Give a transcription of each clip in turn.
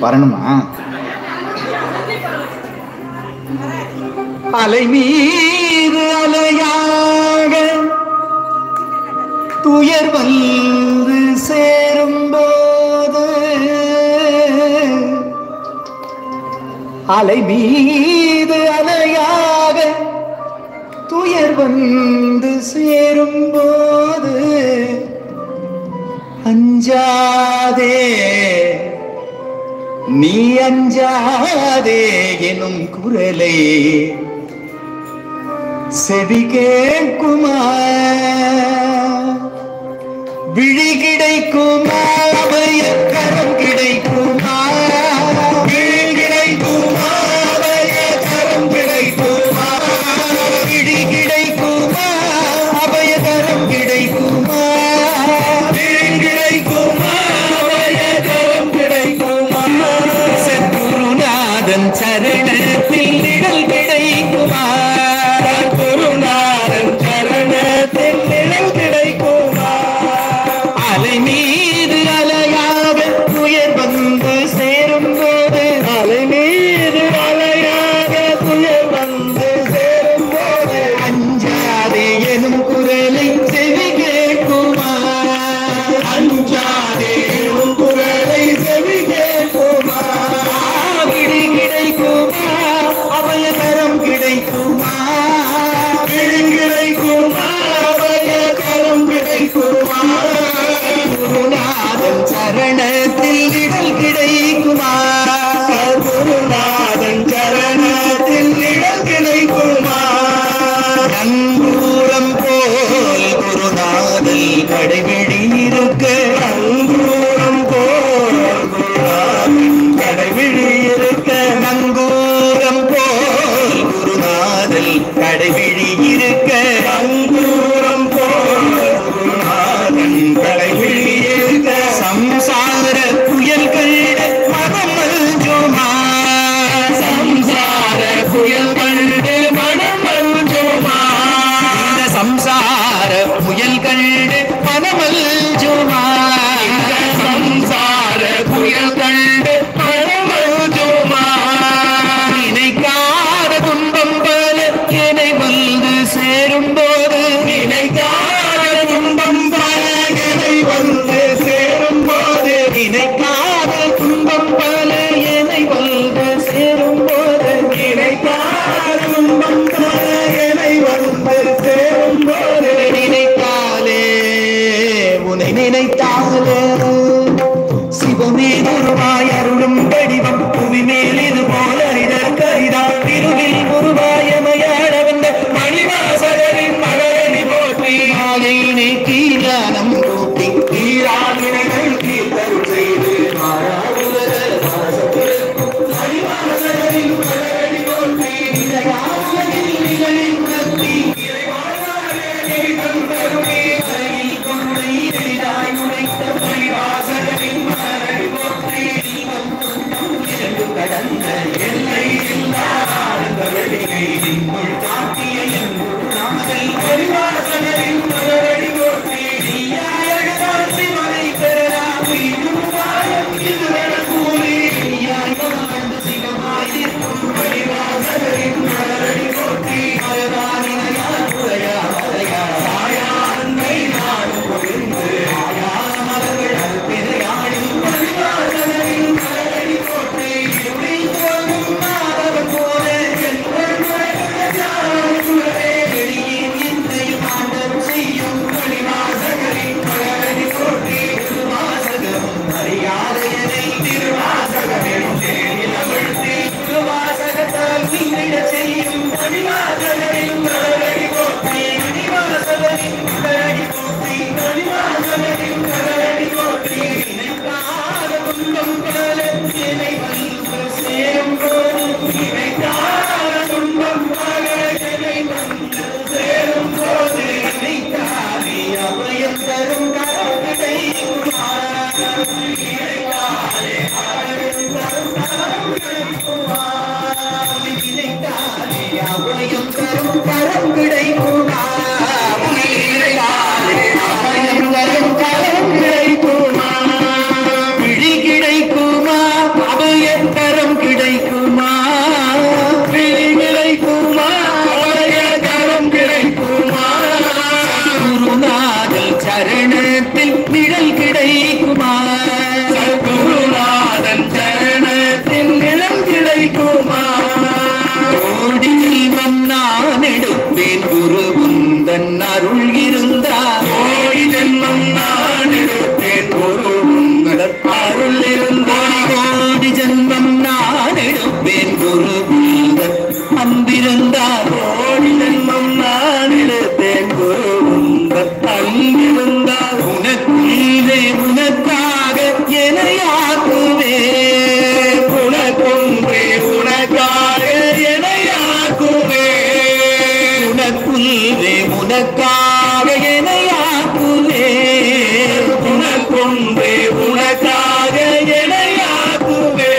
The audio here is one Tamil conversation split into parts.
வரணுமா? அலை மீது அலையாக துயர் வந்து சேரும்போது, அலை மீது அலையாக துயர் வந்து சேரும்போது, அஞ்சாதே நீ அஞ்சாதே எனும் குரலை செவி கேட்குமா? விழி கிடைக்குமா? அபய கரம் கிடைக்குமா? விழி கிடைக்குமா? அபய கரம் கிடைக்குமா? விழி கிடைக்குமா? அபய கரம் கிடைக்குமா? விழி கிடைக்குமா? அபய கரம் கிடைக்குமா? சத்குருநாதன் சரணத்தில் நிழல் கிடைக்குமா? குருநாதன் சரணத்தில் நிழல் கிடைக்குமா? அலை மீது அலையாக துயர் வந்து சேரும்போது, அலை மீது அலையாக துயர் வந்து சேரும்போது, அஞ்சாதே எனும் குரலை செவி கேட்குமா? அஞ்சாதே எனும் குரலை செவி கேட்குமா? விழி கிடைக்குமா? அபய கரம் கிடைக்குமா? விழி கிடைக்குமா? அபய கரம் கிடைக்குமா? குருநாதன் சரணத்தில் நிழல் கிடைக்குமா? குருநாதன் சரணத்தில் நிழல் கிடைக்குமா? நங்கூரம் போல் குருநாதல் கடைவிழி இருக்க, நங்கூரம் போல் குருநாதன் கடைவிழி இருக்க, நங்கூரம் போல் குருநாதல் கடைவிழி இருக்க, நங்கூரம் போல் குருநாதன் கடைவிழி இருக்க, சம்சார புயல் கண்டு மனம் அஞ்சுமா? சம்சார புயல் கண்டு மனம் அஞ்சுமா? இந்த சம்சார புயல் கண்டு மனம் அஞ்சுமா? இந்த சம்சார புயல் கண்டு மனம் அஞ்சுமா? நினைக்காத துன்பம் பல என்னை வந்து சேரும்போது, நினைக்காத துன்பம் பல என்னை வந்து சேரும்போது, நினைக்காத துன்பம் பல என்னை வந்து சேரும்போது, நினைக்காத துன்பம் பல என்னை வந்து சேரும்போது, நினைத்தாலே உன்னை நினைத்தாலே சிவமே குருவாய் அருளும் வடிவம் புவி மேல் இது போல இதற்கரிதா திருவில் குருவாய மயான வந்த மணிவாசகரின் மகரணி போற்றி மாலை நீக்கி ஞானம் கூட்டி தீராவினைகள் தீர்த்தருள் செய்து மாறாவுலக வாசத்திற்கும் மணிவாசகரின் மகரணி போற்றி நிலையாவுலகில் நிகழின் பக்தி இறைவாழ்வாரே தந்தருளே அருகில் கொண்டை எளிதாய் உரைத்த மணிவாசகரின் மகரணி போற்றி தீபம் துன்பம் இரண்டு கடந்த எல்லை இல்லா ஆனந்த வெளியை நின்னுள் காட்டிய என் குருநாதல் மணிவாசகரின் மகரணி போற்றி நீயாயகதான் சிவனை பெறலாம் உருவாயம் இதுவென கூறி நீயாய் வந்து சிவமாயிருக்கும் மணிவாசகரின் மகரணி போற்றி மரதானினையால் உரையா மறையா சாயா அன்னை நாடும் பொழிந்து ஆயா மலர்கள் பிறையாடும் மணிவாசகரின் மகரணி போற்றி இருளை தோன்றும் மாதவன் போல எங்கள் மரகதே வெளியின் இன்றை ஆண்டவர் செய்யும் மணிவாசகரின் மகரணி போற்றி திருவாசகமும் அறியாதையனை திருவாசகமெனும் தேனில் அமிழ்த்தி திருவாசகத்தால் நீங்கிடச் செய்யும் மணிவாசகரின் மகரணி போற்றி மணிவாசகரின் மகரணி போற்றி மணிவாசகரின் மகரணி போற்றி நினைக்காத துன்பம் பல என்னை வந்து சேரும் போது, நினைக்காத துன்பம் பல என்னை வந்து சேரும் போது, நினைக்காதே அபயம் தரும் கரம் கிடைக்குமா? நினைக்காதே அபயம் தரும் கரம் கிடைக்குமா? நினைக்காதே அபயம் தரும் கரம் கிடைக்குமா? நினைக்காதே அபயம் தரும் கரம் கிடைக்குமா? விழி கிடைக்குமா? அபய எனையாக்குவே உனக்கொன்றே உனக்காக எனையாக்குவே உனக்குள்ளே உனக்காக எனையாக்குவே உனக்கொன்றே உனக்காக எனையாக்குவே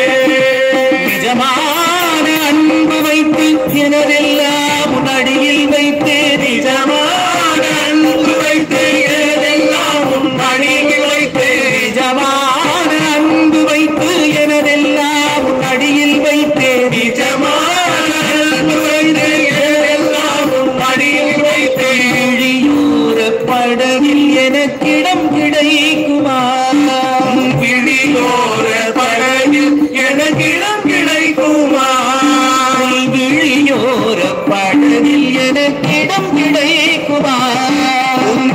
நிஜமான அன்பு வைத்து எனதெல்லாம் உன்னடியில் வைத்தே நிஜமான அன்பு வைத்து எனதெல்லாம் உன்னடியில் வைத்தே நிஜமான அன்பு வைத்து எனதெல்லாம் உன்னடியில் வைத்தே நிஜமான அன்பு வைத்து எனதெல்லாம் உன்னடியில் வைத்தே விழியூர படகில் எனக்கிடம் கிடைக்குமா விழியோர படகில் எனக்கிடம் கிடைக்குமா விழியோர படகில் எனக்கிடம் கிடைக்குமா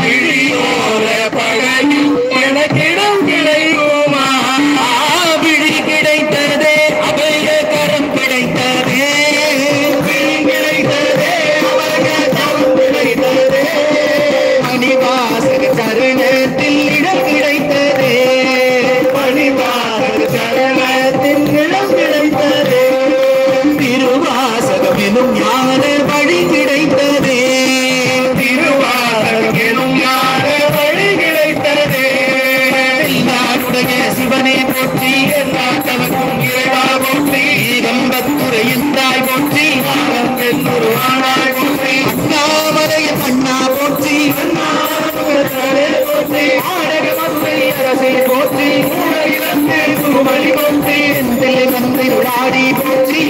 விழியோர படகில் எனக்கிடம் கிடைக்குமா விழி கிடைத்ததே அபய கரம் கிடைத்ததே விழி கிடைத்ததே அபய கரம் கிடைத்ததே மணிவாசக சரணத்தில் இடம் கிடைத்ததே மணிவாசக சரணத்தில் இடம் கிடைத்ததே திருவாசகம் எனும் ஞான வழி கிடைத்ததே திருவாசகம் எனும் ஞான வழி கிடைத்ததே நாடுடைய சிவனே போற்றி நாட்டவர்க்கும் இறைவா போற்றி கம்பத்துறை எந்தாய் போற்றி ஒரு ஆனாய் போற்றி அண்ணாமலையின் அண்ணா போற்றி போற்றி ஆடக மதுரை அரசை போற்றி சுமலி போற்றி மந்திரி உடாடி போற்றி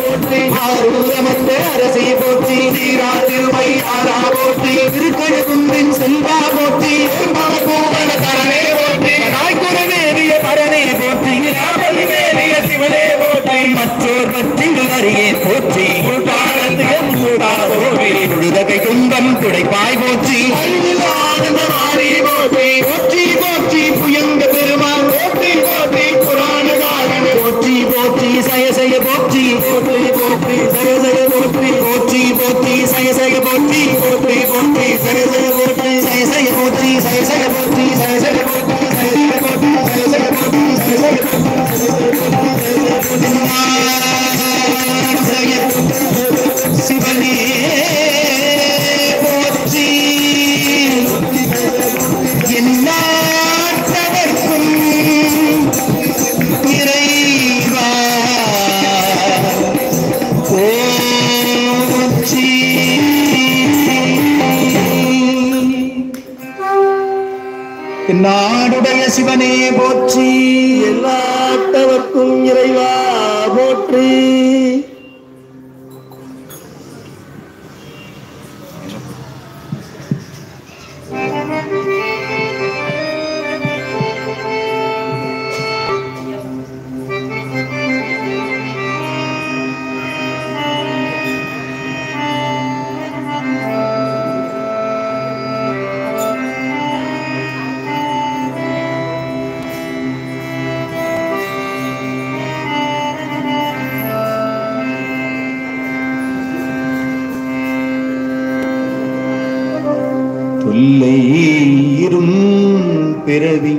போற்றி ஆரூரமந்த அரசை போற்றி நீராதிருமை ஆரா போற்றி திருக்கழுகுன்றின் செல்வா போற்றி தரணே போற்றி நாய்க்குறவேறிய பரனே போற்றி வேறிய சிவனே போற்றி மற்றோர் பற்றி அறியே போற்றி முழுதகை கும்பம் துடைப்பாய் போற்றி ஆனந்தமாரி போற்றி போற்றி போற்றி புயங்க பெருமாள் போற்றி போற்றி புராண காரண போற்றி போற்றி சயசய போற்றி போற்றி போற்றி சயசய போற்றி போற்றி போற்றி சயசய போற்றி போற்றி போற்றி சயசய போற்றி சயசய போற்றி சயசய போற்றி சயசய போற்றி சயசய போற்றி சயசய போற்றி சயசய போற்றி சிவனே போற்றி என்னாட்டவர்க்கும் இறைவா போற்றி நாடுடைய சிவனே போற்றி எல்லாட்டவர்க்கும் இறைவா போற்றி தொல்லை இரும் பிறவி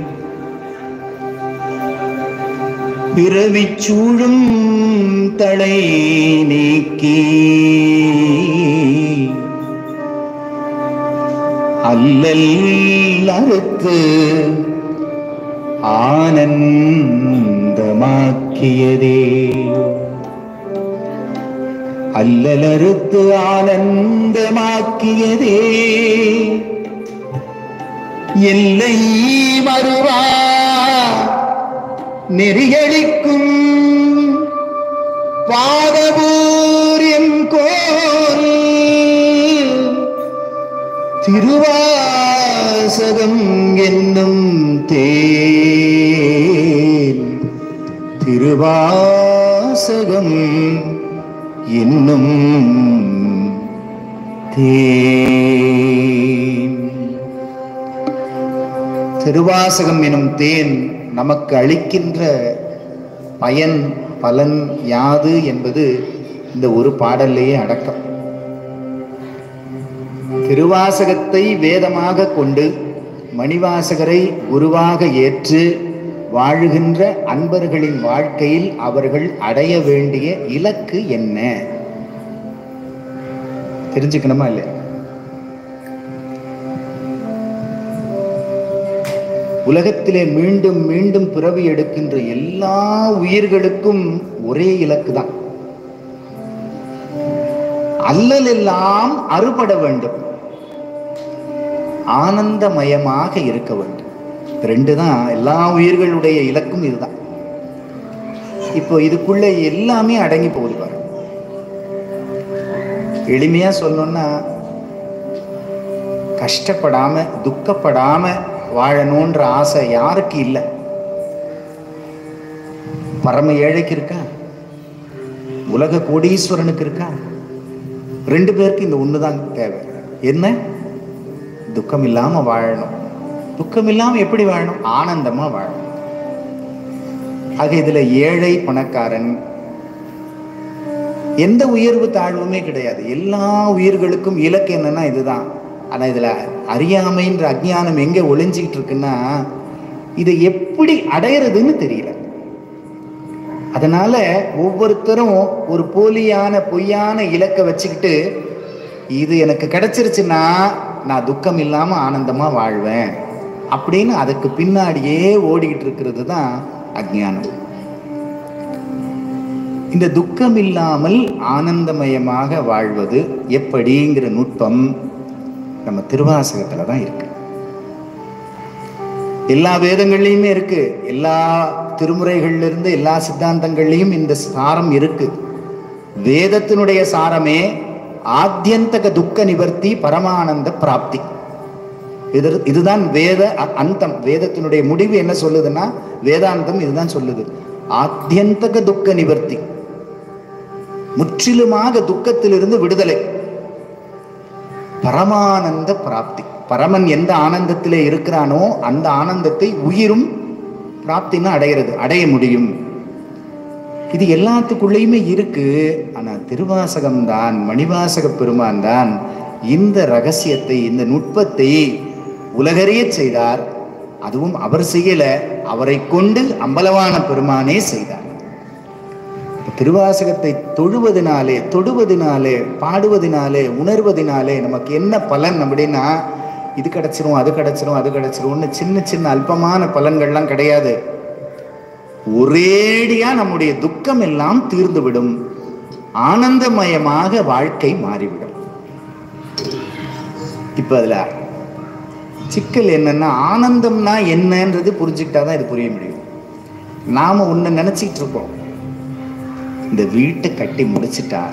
பிறவிச் சூழும் தலை நீக்கி அல்லல் அறுத்து ஆனந்தமாக்கியதே அல்லலறுத்து ஆனந்தமாக்கியதே எல்லை மறுவா நெறியடிக்கும் பாதபூரியம் கோல் திருவாசகம் என்னும் தேன் திருவாசகம் என்னும் தேன். திருவாசகம் எனும் தேன் நமக்கு அளிக்கின்ற பயன் பலன் யாது என்பது இந்த ஒரு பாடல்லையே அடக்கம். திருவாசகத்தை வேதமாக கொண்டு மணிவாசகரை குருவாக ஏற்று வாழுகின்ற அன்பர்களின் வாழ்க்கையில் அவர்கள் அடைய வேண்டிய இலக்கு என்ன தெரிஞ்சுக்கணுமா இல்லையா? உலகத்திலே மீண்டும் மீண்டும் பிறவி எடுக்கின்ற எல்லா உயிர்களுக்கும் ஒரே இலக்கு தான். அல்லல் எல்லாம் அறுபட வேண்டும், ஆனந்தமயமாக இருக்க வேண்டும். ரெண்டு தான் எல்லா உயிர்களுடைய இலக்கும். இதுதான். இப்போ இதுக்குள்ள எல்லாமே அடங்கி போகுது பாருங்க. எளிமையா சொல்லணும்னா, கஷ்டப்படாம துக்கப்படாம வாழணுன்ற ஆசை யாருக்கு இல்லை? பரம ஏழைக்கு இருக்கா? உலக கோடீஸ்வரனுக்கு இருக்கா? ரெண்டு பேருக்கு இந்த ஒண்ணுதான் தேவை. என்ன? துக்கம் இல்லாம வாழணும். துக்கம் இல்லாம எப்படி வாழணும்? ஆனந்தமா வாழணும். ஆக இதுல ஏழை பணக்காரன் எந்த உயர்வு தாழ்வுமே கிடையாது. எல்லா உயிர்களுக்கும் இலக்கு என்னன்னா இதுதான். ஆனா இதுல அறியாமைன்ற அஞ்ஞானம் எங்க ஒளிஞ்சிக்கிட்டு இருக்குன்னா, இதை எப்படி அடையிறதுன்னு தெரியல. அதனால ஒவ்வொருத்தரும் ஒரு போலியான பொய்யான இலக்கை வச்சுக்கிட்டு, இது எனக்கு கிடைச்சிருச்சுன்னா நான் துக்கம் இல்லாம ஆனந்தமா வாழ்வேன் அப்படின்னு அதுக்கு பின்னாடியே ஓடிக்கிட்டு இருக்கிறது தான் அஞ்ஞானம். இந்த துக்கம் இல்லாமல் ஆனந்தமயமாக வாழ்வது எப்படிங்கிற நுட்பம் நம்ம திருவாசகத்துல தான் இருக்கு. எல்லா வேதங்கள்லையுமே இருக்கு. எல்லா திருமுறைகள்ல இருந்து எல்லா சித்தாந்தங்கள்லையும் இந்த சாரம் இருக்கு. வேதத்தினுடைய சாரமே ஆத்யந்தக துக்க நிவர்த்தி பரமானந்த பிராப்தி. இதுதான் வேத அந்தம். வேதத்தினுடைய முடிவு என்ன சொல்லுதுன்னா, வேதாந்தம் இதுதான் சொல்லுது. ஆத்யந்தக துக்க நிவர்த்தி, முற்றிலுமாக துக்கத்திலிருந்து விடுதலை, பரமானந்த பிராப்தி. பரமன் எந்த ஆனந்தத்திலே இருக்கிறானோ அந்த ஆனந்தத்தை உயிரும் பிராப்தின்னு அடைய முடியும். இது எல்லாத்துக்குள்ளேயுமே இருக்கு. ஆனா திருவாசகம் தான், மணிவாசக பெருமான் தான் இந்த ரகசியத்தை, இந்த நுட்பத்தை உலகறிய செய்தார். அதுவும் அவர் செய்யல, அவரை கொண்டு அம்பலவான பெருமானே செய்தார். திருவாசகத்தை தொழுவதனாலே, தொடுவதனாலே, பாடுவதனாலே, உணர்வதனாலே நமக்கு என்ன பலன் அப்படின்னா, இது கிடைச்சிரும், அது கிடைச்சிரும், அது கிடைச்சிரும்னு சின்ன சின்ன அல்பமான பலன்கள்லாம் கிடையாது. ஒரேடியா நம்முடைய துக்கம் எல்லாம் தீர்ந்துவிடும், ஆனந்தமயமாக வாழ்க்கை மாறிவிடும். இப்ப அதுல சிக்கல் என்னன்னா, ஆனந்தம்னா என்னன்றது புரிஞ்சுக்கிட்டாதான் இது புரிய முடியும். நாம ஒண்ணு நினைச்சிட்டு இருப்போம், இந்த வீட்டை கட்டி முடிச்சுட்டா,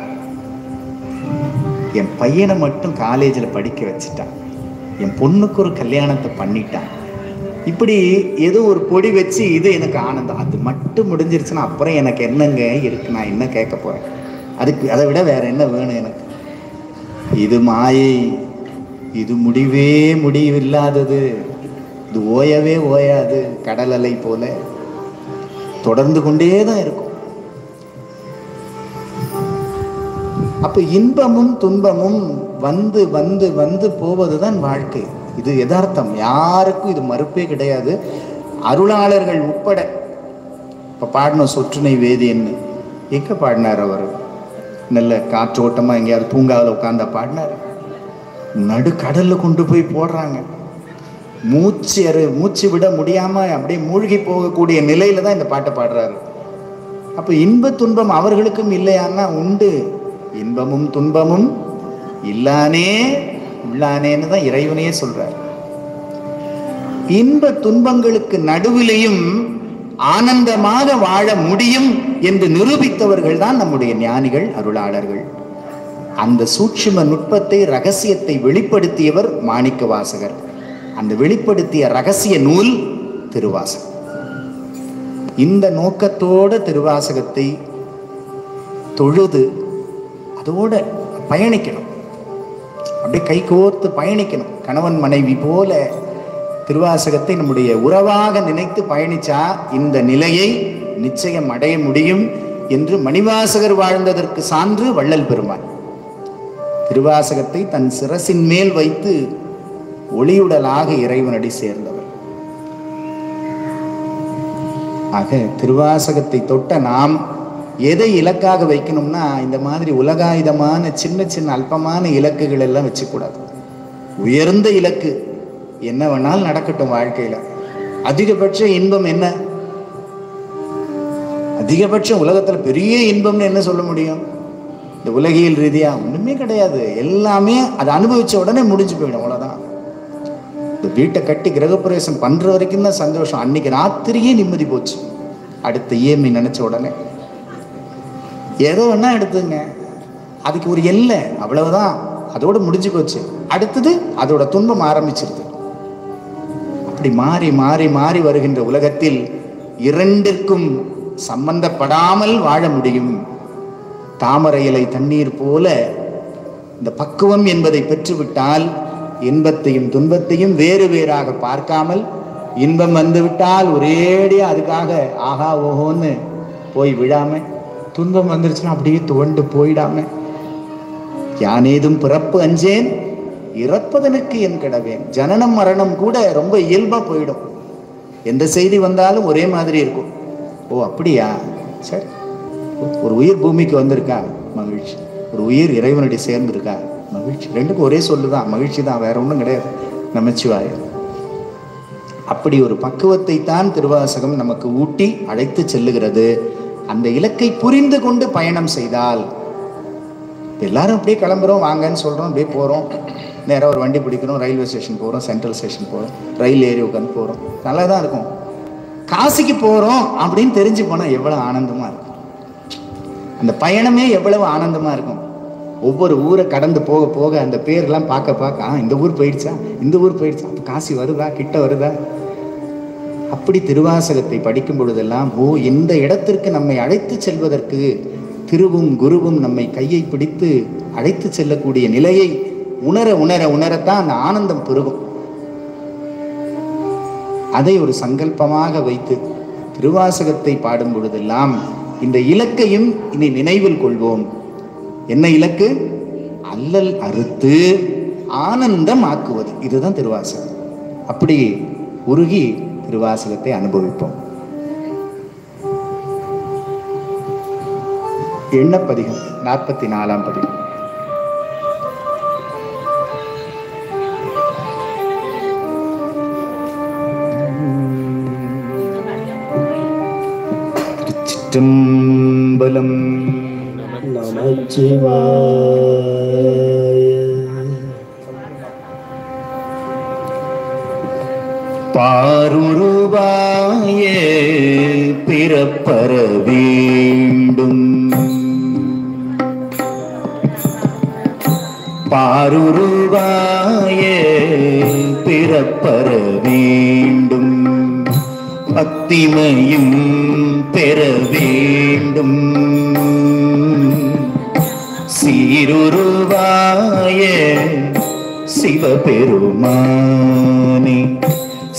என் பையனை மட்டும் காலேஜில் படிக்க வச்சுட்டான், என் பொண்ணுக்கு ஒரு கல்யாணத்தை பண்ணிட்டான், இப்படி ஏதோ ஒரு பொடி வச்சு இது எனக்கு ஆனந்தம். அது மட்டும் முடிஞ்சிருச்சுன்னா அப்புறம் எனக்கு என்னங்க இருக்கு, நான் என்ன கேட்க போறேன்? அதுக்கு அதை விட வேற என்ன வேணும் எனக்கு? இது மாயை, இது முடிவே முடிவில்லாதது, இது ஓயவே ஓயாது, கடல் அலை போல தொடர்ந்து கொண்டே தான் இருக்கும். அப்ப இன்பமும் துன்பமும் வந்து வந்து வந்து போவதுதான் வாழ்க்கை. இது யதார்த்தம், யாருக்கும் இது மறுப்பே கிடையாது. அருளாளர்கள் உட்பட. இப்ப பாடணும் சொற்றுனை வேதியன்னு, எங்க பாடினார் அவர்? நல்ல காற்றோட்டமா எங்கேயாவது பூங்காவில் உட்கார்ந்தா பாடினார்? நடுக்கடல்ல கொண்டு போய் போடுறாங்க. மூச்சு விட முடியாம அப்படியே மூழ்கி போகக்கூடிய நிலையில தான் இந்த பாட்டை பாடுறாரு. அப்ப இன்ப துன்பம் அவர்களுக்கும் இல்லையான்னா உண்டு. இன்பமும் துன்பமும் இல்லானே உள்ளானேன்னு தான் இறைவனையே சொல்றார். இன்ப துன்பங்களுக்கு நடுவிலையும் ஆனந்தமாக வாழ முடியும் என்று நிரூபித்தவர்கள் தான் நம்முடைய ஞானிகள், அருளாளர்கள். அந்த சூட்சும நுட்பத்தை, ரகசியத்தை வெளிப்படுத்தியவர் மாணிக்க வாசகர். அந்த வெளிப்படுத்திய ரகசிய நூல் திருவாசகம். இந்த நோக்கத்தோட திருவாசகத்தை தொழுது அதோட பயணிக்கணும், அப்படியே கை கோர்த்து பயணிக்கணும். கணவன் மனைவி போல திருவாசகத்தை நம்முடைய உறவாக நினைத்து பயணிச்சா இந்த நிலையை நிச்சயம் அடைய முடியும் என்று மணிவாசகர் வாழ்ந்ததற்கு சான்று வள்ளல் பெருமான். திருவாசகத்தை தன் சிரசின் மேல் வைத்து ஒளியுடலாக இறைவனடி சேர்ந்தவர். ஆக திருவாசகத்தை தொட்ட நாம் எதை இலக்காக வைக்கணும்னா, இந்த மாதிரி உலகாயுதமான சின்ன சின்ன அல்பமான இலக்குகள் எல்லாம் வச்சுக்கூடாது. உயர்ந்த இலக்கு என்ன வேணாலும் நடக்கட்டும் வாழ்க்கையில. அதிகபட்ச இன்பம் என்ன? அதிகபட்சம் உலகத்துல பெரிய இன்பம்னு என்ன சொல்ல முடியும்? இந்த உலகியல் ரீதியா ஒண்ணுமே கிடையாது. எல்லாமே அதை அனுபவிச்ச உடனே முடிஞ்சு போயிடும், அவ்வளவுதான். இந்த வீட்டை கட்டி கிரகப்பிரவேசம் பண்ற வரைக்கும் தான் சந்தோஷம். அன்னைக்கு ராத்திரியே நிம்மதி போச்சு. அடுத்த இஎம்ஐ நினைச்ச உடனே ஏதோ ஒன்னா எடுத்துங்க, அதுக்கு ஒரு எல்லை, அவ்வளவுதான், அதோட முடிஞ்சு போச்சு. அடுத்தது அதோட துன்பம் ஆரம்பிச்சிருது. அப்படி மாறி மாறி மாறி வருகின்ற உலகத்தில் இரண்டிற்கும் சம்பந்தப்படாமல் வாழ முடியும். தாமரை இலை தண்ணீர் போல இந்த பக்குவம் என்பதை பெற்றுவிட்டால் இன்பத்தையும் துன்பத்தையும் வேறு வேறாக பார்க்காமல், இன்பம் வந்துவிட்டால் ஒரேடியா அதுக்காக ஆகா ஓஹோன்னு போய் விழாம, துன்பம் வந்துருச்சுன்னா அப்படியே துவண்டு போயிடாம, யானேதும் பிறப்பு அஞ்சேன் இறப்பதனுக்கு என் கடவேன். ஜனனம் மரணம் கூட ரொம்ப இயல்பா போயிடும். எந்த செய்தி வந்தாலும் ஒரே மாதிரி இருக்கும். ஓ அப்படியா, சரி. ஒரு உயிர் பூமிக்கு வந்திருக்கா, மகிழ்ச்சி. ஒரு உயிர் இறைவனடி சேர்ந்திருக்கா, மகிழ்ச்சி. ரெண்டுக்கும் ஒரே சொல்லுதான், மகிழ்ச்சி தான், வேற ஒன்றும் கிடையாது. நமச்சிவாய. அப்படி ஒரு பக்குவத்தை தான் திருவாசகம் நமக்கு ஊட்டி அழைத்து செல்லுகிறது. அந்த இலக்கை புரிந்து கொண்டு பயணம் செய்தால், எல்லாரும் அப்படியே கிளம்புறோம் வாங்கன்னு சொல்றோம், அப்படியே போறோம், நேராக ஒரு வண்டி பிடிக்கிறோம், ரயில்வே ஸ்டேஷன் போறோம், சென்ட்ரல் ஸ்டேஷன் போறோம், ரயில் ஏறி உட்காந்து போறோம், நல்லா தான் இருக்கும். காசிக்கு போறோம் அப்படின்னு தெரிஞ்சு போனா எவ்வளவு ஆனந்தமா இருக்கும். அந்த பயணமே எவ்வளவு ஆனந்தமா இருக்கும். ஒவ்வொரு ஊரை கடந்து போக போக அந்த பேர்லாம் பார்க்க பார்க்க, இந்த ஊர் போயிடுச்சா, இந்த ஊர் போயிடுச்சா, அப்போ காசி வருதா, கிட்ட வருதா. அப்படி திருவாசகத்தை படிக்கும் பொழுதெல்லாம், ஓ இந்த இடத்திற்கு நம்மை அழைத்து செல்வதற்கு திருவும் குருவும் நம்மை கையை பிடித்து அழைத்து செல்லக்கூடிய நிலையை உணர உணர உணரத்தான் அந்த ஆனந்தம் பெருகும். அதை ஒரு சங்கல்பமாக வைத்து திருவாசகத்தை பாடும் பொழுதெல்லாம் இந்த இலக்கையும் இனி நினைவில் கொள்வோம். என்ன இலக்கு? அல்லல் அறுத்து ஆனந்தம் ஆக்குவது. இதுதான் திருவாசகம். அப்படி உருகி திருவாசகத்தை அனுபவிப்போம். எண்ணப்பதிகம் 44ஆம் பதிகம். திருச்சிற்றம்பலம். நமச்சிவாய. பாருருவாய பிறப்பற வேண்டும், பாருருவாய பிறப்பற வேண்டும், பக்திமையும் பெற வேண்டும், சீருருவாய சிவபெருமானே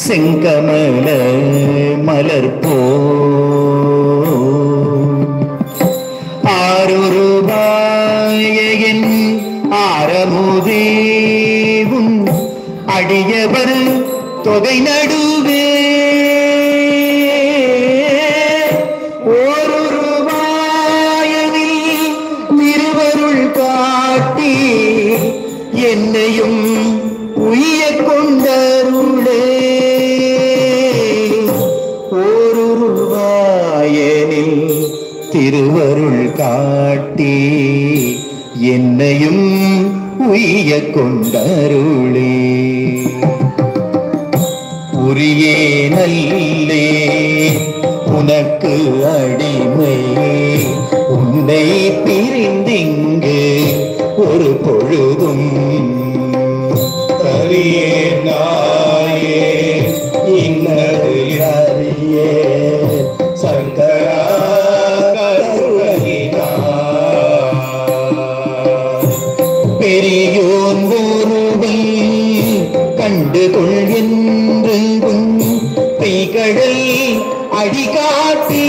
செங்கமல மலர்போ ஆருருவாயன் ஆரமுதேவும் அடியவர் தொகை நடுவே ஓருருவாயனில் திருவருள் காட்டி என்னையும் உய்ய கொண்டருளே. ஓருருவாயனில் திருவருள் காட்டி என்னையும் உய்ய கொண்டருளே. உரியே நல்லே உனக்கு அடிமை, உன்னை பிரிந்திங்கு ஒரு பொழுதும் அறியே நாயே இன்னது அறியே சங்கரா பெரியோன் ஒருவன் கண்டுகொள் என்று பெய்கடல் அடிகாட்டி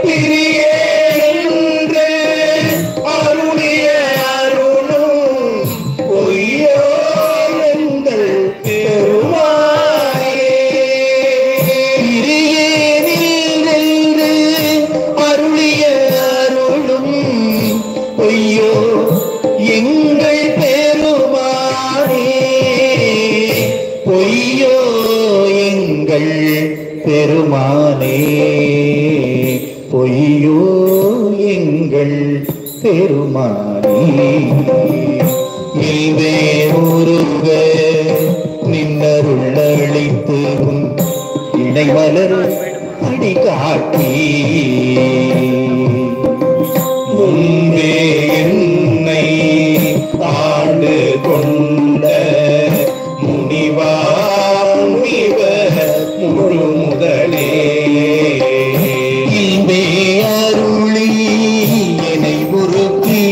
பிரியேன்று அருளிய அருளும் பொய் எங்கள் பெருமானே பொய்யோ எங்கள் பெருமானே இல்வே உருக நின்னருள் அளித்து இடைமலர் அடி காட்டி முன்பே என்னை ஆண்டு கொண்ட முனிவா முனிவ முழு முதலே இன்பே அருளி என்னை உருக்கி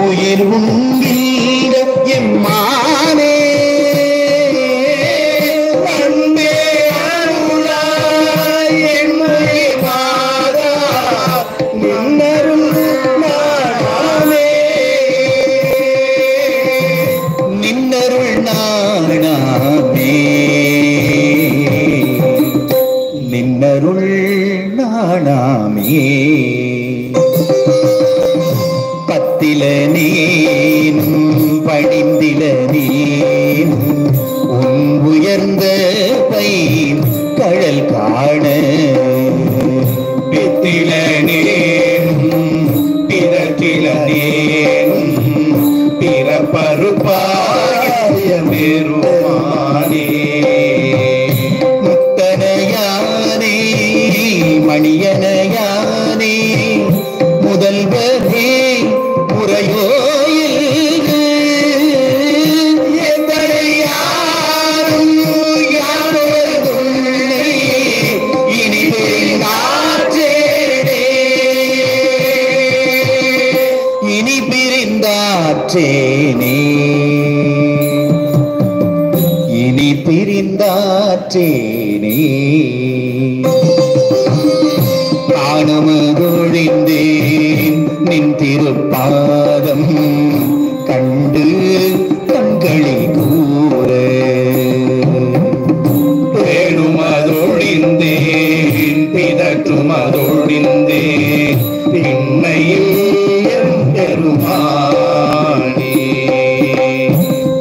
உயிர் உங்கிட எம்மானே பத்தில நீனும் படிந்தில நீனும் உன் உயர்ந்த பைன் கடல் காண பித்தில நீனும் பிறக்கில நீனும் பிறப்பருப்பாய பெருமானே முத்தனையானே மணியனையானே முதல்வரே முறையோ இனி பிரிந்தாற்றேனே இனி பிரிந்தாற்றேனே காணமதொழிந்தேன் நின் திருப்பாதம் கண்டு கண்களி கூற பேணுமதொழிந்தேன் பிதற்றுமதொழிந்தேன் பின்னையில் பெருமானே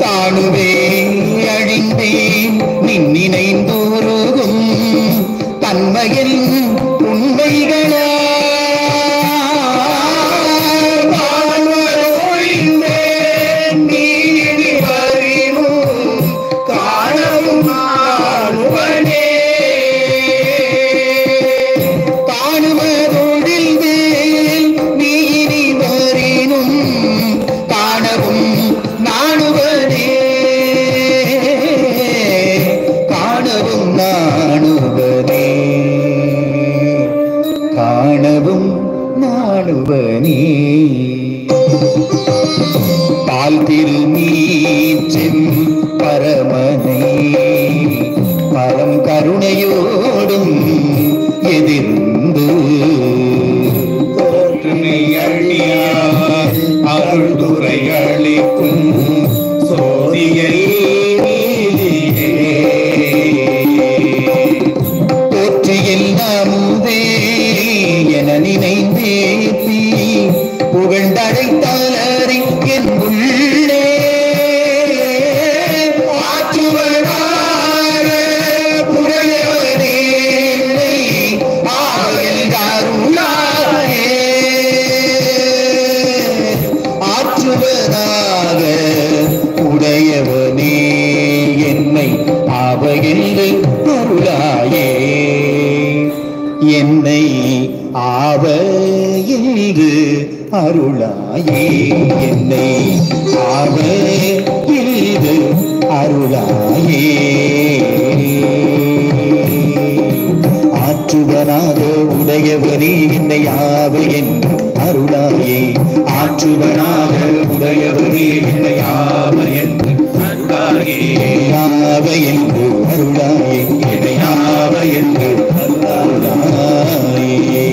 தானுவேன் அழிந்தேன் நின் நினைந்தோருகும் தன்மையில் உண்மைகளா காணவும் நாடுவனே பால் திருமீச்செம் பரமனை பரம் கருணையோடும் எதிர்ந்து அருள் துறை அளிக்கும் சோதியை போற்றியில் நாமுதே என நினைந்தேத்தி புகழ்ந்தழைத்தாலறி என் உள்ளே ஆற்றுவனாக புகழவனே ஆவெல்காருளாயே ஆற்றுவனாக உடையவனே என்னை ஆவென்று அருளாயே என்னை ஆவ என்று அருளாயே என்னை ஆவ என்று அருளாயே ஆற்றுவனாக உடையவனே என்னை ஆவ என்று அருளாயே ஆற்றுவனாக உடையவனே என்னை ஆவ என்று அருளாயே ஆவ என்று அருளாயே என்னை ஆவ என்று அருளாயே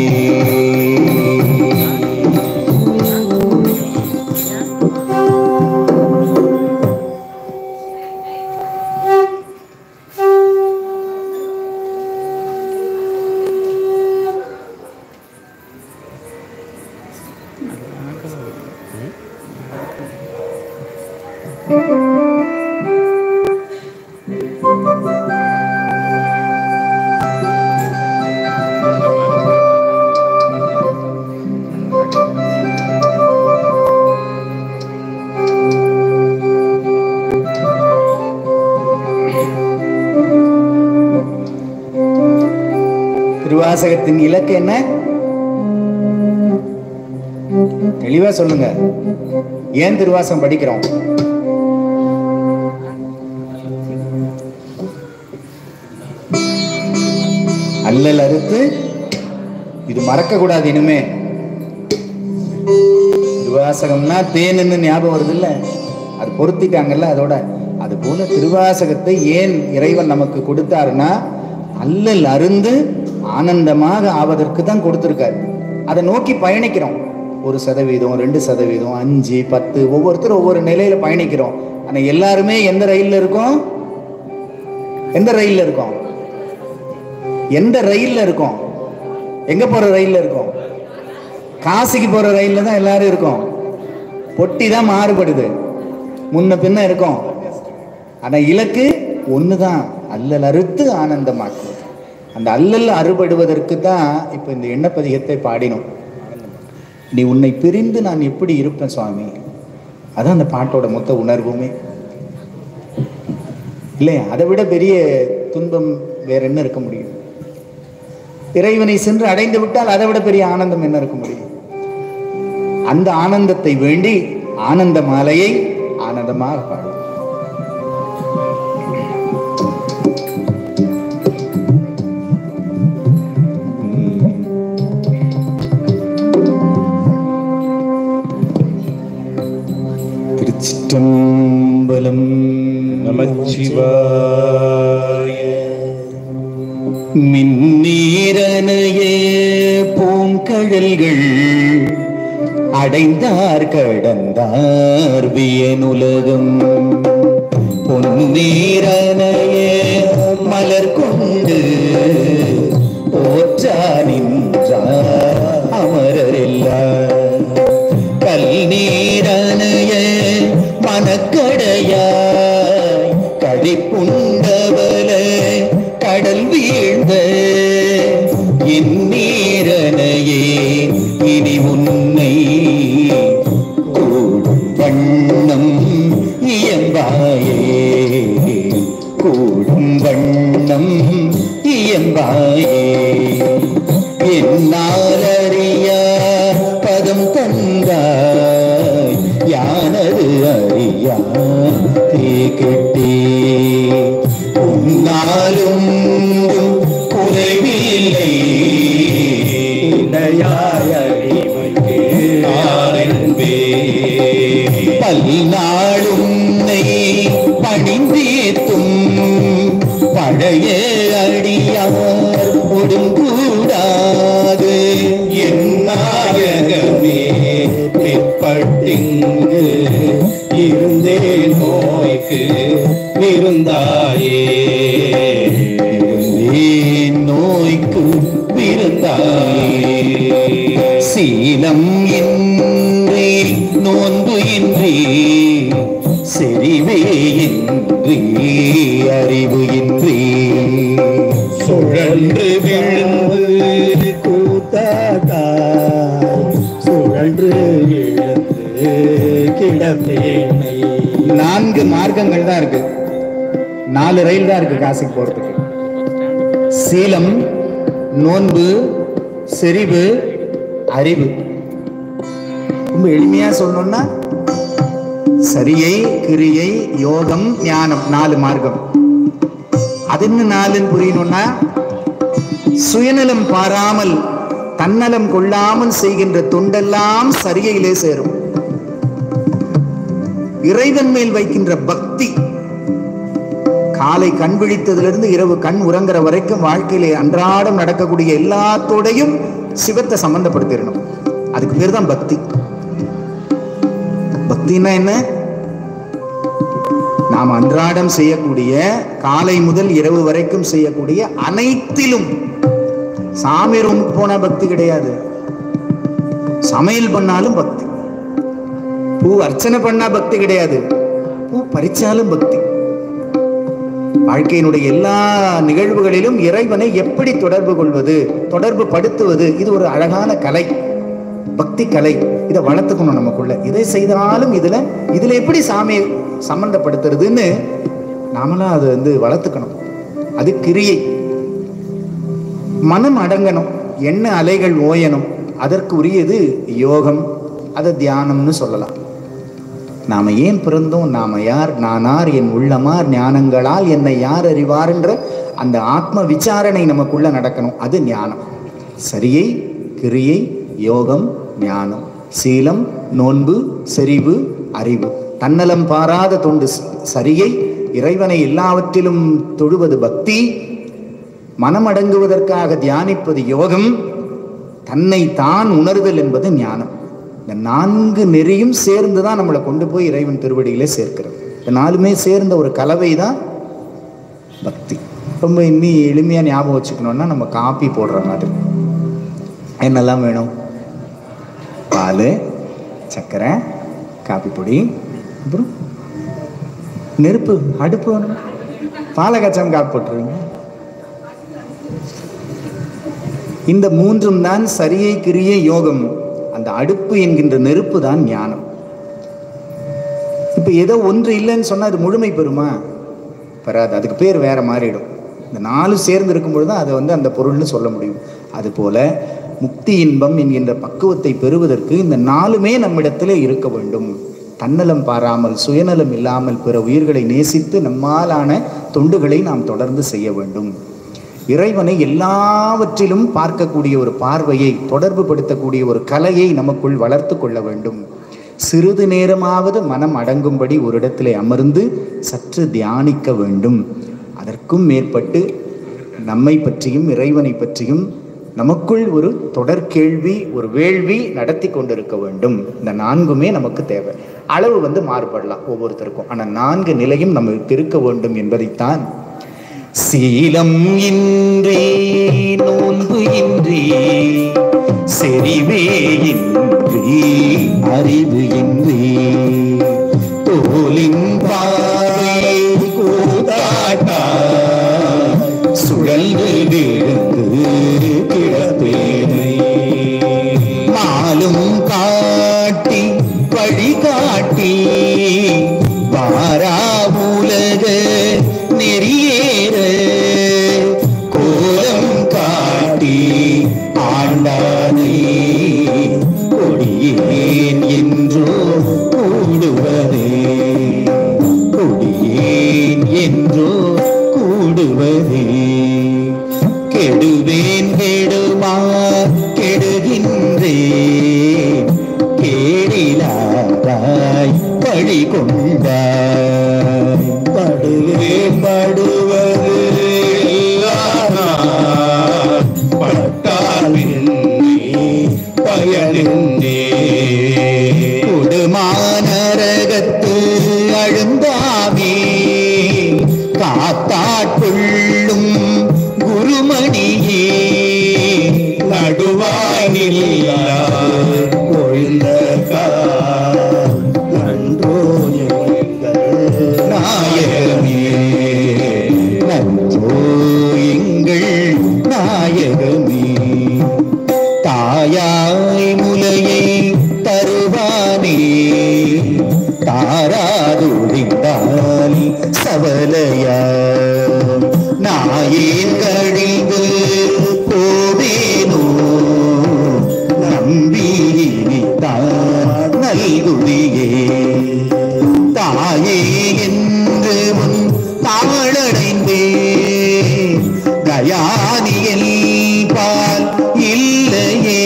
Thank you. திருவாசகத்தின் இலக்கு என்ன? தெளிவா சொல்லுங்க. ஏன் திருவாசகம் படிக்கிறோம்? அல்லல் அறுத்து, இது மறக்க கூடாது இனிமே. திருவாசகம்னா தேன்னு ஞாபகம் வருது இல்ல, அது பொருத்திட்டாங்கல்ல அதோட. அது போல திருவாசகத்தை ஏன் இறைவன் நமக்கு கொடுத்தாருன்னா அல்லல் அருந்து ஆனந்தமாக ஆவதற்கு தான் கொடுத்திருக்காரு. அதை நோக்கி பயணிக்கிறோம். 1%, 2%, 5, 10 ஒவ்வொருத்தரும் ஒவ்வொரு நிலையில பயணிக்கிறோம். ஆனா எல்லாருமே எந்த ரயில்ல இருக்கோம்? எந்த ரயில்ல இருக்கோம்? எந்த ரயில்ல இருக்கோம்? எங்க போற ரயில்ல இருக்கோம்? காசிக்கு போற ரயில்ல தான் எல்லாரும் இருக்கோம். பொட்டி தான் மாறுபடுது, முன்ன பின்ன இருக்கோம். ஆனா இலக்கு ஒண்ணுதான், அல்லல் அறுத்து ஆனந்தமாக்குவது. அந்த அல்லல் அறுபடுவதற்கு தான் இப்ப இந்த எண்ணப்பதிகத்தை பாடினோம். நீ உன்னை பிரிந்து நான் எப்படி இருப்பேன் சுவாமி, அதான் அந்த பாட்டோட மொத்த உணர்வுமே இல்லையா? அதை விட பெரிய துன்பம் வேற என்ன இருக்க முடியும்? இறைவனை சென்று அடைந்து விட்டால் அதை விட பெரிய ஆனந்தம் என்ன இருக்க முடியும்? அந்த ஆனந்தத்தை வேண்டி ஆனந்த மாலையை ஆனந்தமாக பாடும். திருச்சிற்றம்பலம். நமச்சிவாய. மின்னீரனையே பூங்கழல்கள் அடைந்தார் கடந்தார் வியனுலகம். பொன்னீரனையே மலர் கொண்டு போற்றா நின்றார் அமரரெல்லாம். கல் நீரனையே மனக்கடையாய் கழிப்புண்டவல கடல் வீழ்ந்த என் நீரனையே இனி உன்னை கூடும் வண்ணம் இயம்பாயே, கூடும் வண்ணம் இயம்பாயே. என்னாலறியா பதம் தந்தாய் யானது அறியா தேக்கட்டே. உன்னாலும் குறைவில்லை பல்நாளும் பணிந்தேத்தும் பழைய அடியார் ஒடுங்கூடாது. என் நாயகமே பிற்பட்டிங்கு இருந்தே நோய்க்கு விருந்தாயே, நோய்க்கு விருந்தாயே. சீலம் இன்றி நோன்பு இன்றி செறிவே இன்றி அறிவு இன்றி சுழன்று விழுந்து கூத்தாதாய் சுழன்று இழந்து கிடப்பேனை. 4 மார்க்கங்கள் தான் இருக்கு, 4 ரயில் தான் இருக்கு காசிக்கு போறதுக்கு. சீலம், நோன்பு, செறிவு, அறிவு. ரொம்ப எளிமையா சொல்லணும்னா சரியை, கிரியை, யோகம், ஞானம், 4 மார்க்கம். அது என்ன 4ன்னு புரியணும்னா சுயநலம் பாராமல் தன்னலம் கொள்ளாமல் செய்கின்ற தொண்டெல்லாம் சரியிலே சேரும். இறைவன் மேல் வைக்கின்ற பக்தி, காலை கண் விழித்ததிலிருந்து இரவு கண் உறங்குற வரைக்கும் வாழ்க்கையிலே அன்றாடம் நடக்கக்கூடிய எல்லாத்தோடையும் சிவத்தை சம்பந்தப்படுத்திடணும். அதுக்கு பேர் தான் பக்தி. பக்தினா என்ன? நாம் அன்றாடம் செய்யக்கூடிய காலை முதல் இரவு வரைக்கும் செய்யக்கூடிய அனைத்திலும், சாமி ரூமுக்கு போனா பக்தி கிடையாது, சமையல் பண்ணாலும் பக்தி, பூ அர்ச்சனை பண்ணா பக்தி கிடையாது, பூ பறிச்சாலும் பக்தி. வாழ்க்கையினுடைய எல்லா நிகழ்வுகளிலும் இறைவனை எப்படி தொடர்பு கொள்வது, தொடர்பு படுத்துவது, இது ஒரு அழகான கலை, பக்தி கலை. இதை வளர்த்துக்கணும் நமக்குள்ள. இதை செய்தாலும் இதுல எப்படி சாமியை சம்பந்தப்படுத்துறதுன்னு நாமளாம் அதை வளர்த்துக்கணும். அது கிரியை. மனம் அடங்கணும், எண்ண அலைகள் ஓயணும். அதற்கு உரியது யோகம், அதை தியானம்னு சொல்லலாம். நாம ஏன் பிறந்தோம், நாம யார், நானார், என் உள்ளமார் ஞானங்களால் என்னை யார் அறிவார் என்ற அந்த ஆத்ம விசாரணை நமக்குள்ள நடக்கணும். அது ஞானம். சரியை, கிரியை, யோகம், ஞானம், சீலம், நோன்பு, செறிவு, அறிவு, தன்னலம் பாராத தொண்டு சரியை, இறைவனை எல்லாவற்றிலும் தொழுவது பக்தி, மனமடங்குவதற்காக தியானிப்பது யோகம், தன்னை தான் உணர்தல் என்பது ஞானம். இந்த 4 நெறியும் சேர்ந்து தான் நம்மளை கொண்டு போய் இறைவன் திருவடியிலே சேர்க்கிறது. இந்த 4மே சேர்ந்த ஒரு கலவை தான் பக்தி. ரொம்ப இன்னும் எளிமையாக ஞாபகம் வச்சுக்கணும்னா, நம்ம காப்பி போடுற மாதிரி என்னெல்லாம் வேணும்? பால், சர்க்கரை, காப்பி பொடி, அப்புறம் நெருப்பு, அடுப்பு வேணும். பாலை காய்ச்சாம காப்பி போட்டுருவீங்க. இந்த 3ம் தான் சரியை, கிரியை, யோகம். அந்த அடுப்பு என்கின்ற நெருப்பு தான் ஞானம். இப்போ ஏதோ ஒன்று இல்லைன்னு சொன்னால் அது முழுமை பெறுமா? பெறாது. அதுக்கு பேர் வேற மாறிடும். இந்த 4 சேர்ந்து இருக்கும்பொழுது தான் அதை அந்த பொருள்னு சொல்ல முடியும். அதுபோல முக்தி இன்பம் என்கின்ற பக்குவத்தை பெறுவதற்கு இந்த 4மே நம்மிடத்திலே இருக்க வேண்டும். தன்னலம் பாராமல், சுயநலம் இல்லாமல் பிற உயிர்களை நேசித்து நம்மாலான தொண்டுகளை நாம் தொடர்ந்து செய்ய வேண்டும். இறைவனை எல்லாவற்றிலும் பார்க்கக்கூடிய ஒரு பார்வையை, தொடர்பு படுத்தக்கூடிய ஒரு கலையை நமக்குள் வளர்த்து கொள்ள வேண்டும். சிறிது நேரமாவது மனம் அடங்கும்படி ஒரு இடத்திலே அமர்ந்து சற்று தியானிக்க வேண்டும். அதற்கும் மேற்பட்டு நம்மை பற்றியும் இறைவனை பற்றியும் நமக்குள் ஒரு தொடர் கேள்வி, ஒரு வேள்வி நடத்தி கொண்டிருக்க வேண்டும். இந்த 4மே நமக்கு தேவை. அளவு மாறுபடலாம் ஒவ்வொருத்தருக்கும், ஆனால் 4 நிலையும் நமக்கு இருக்க வேண்டும் என்பதைத்தான் சீலம் இன்றி, நோன்பு இன்றி, செறிவே இன்றி, அறிவு இன்றி, தோலின் பாவை கூத்தாட்டா சுழல்ந்து விழுந்து கிடப்பேனை மாலும் காட்டி வழிகாட்டி வாரா உலக நெறியேற கோலம் காட்டி ஆண்டானை கொடியேன் என்றோ கூடுவதே, கொடியேன் என்றோ கூடுவதே, கெடுவேன் கெடுமா கெடுகின்றேன், கேடிலாதாய் பழி கொண்டாய், படுவேன் படுவது பட்டால் பயனின்றே, கொடுமானரகத்து அழுந்தாமே காத்தாட்கொள்ளும் குருமணியே, நடுவாய் நில்லா கொழுந்த நன்றோ நாயகமே, நன்றோ எங்கள் நாயகமே, தாயாய் முலையை தருவானே தாராதுடிந்தால் சவலையா, நாயேன் கழிந்து போவேனோ நம்பித்தான் நல்குதியே, தாயே என்று முன் தாழடைந்தே கயானியல் பால் இல்லையே,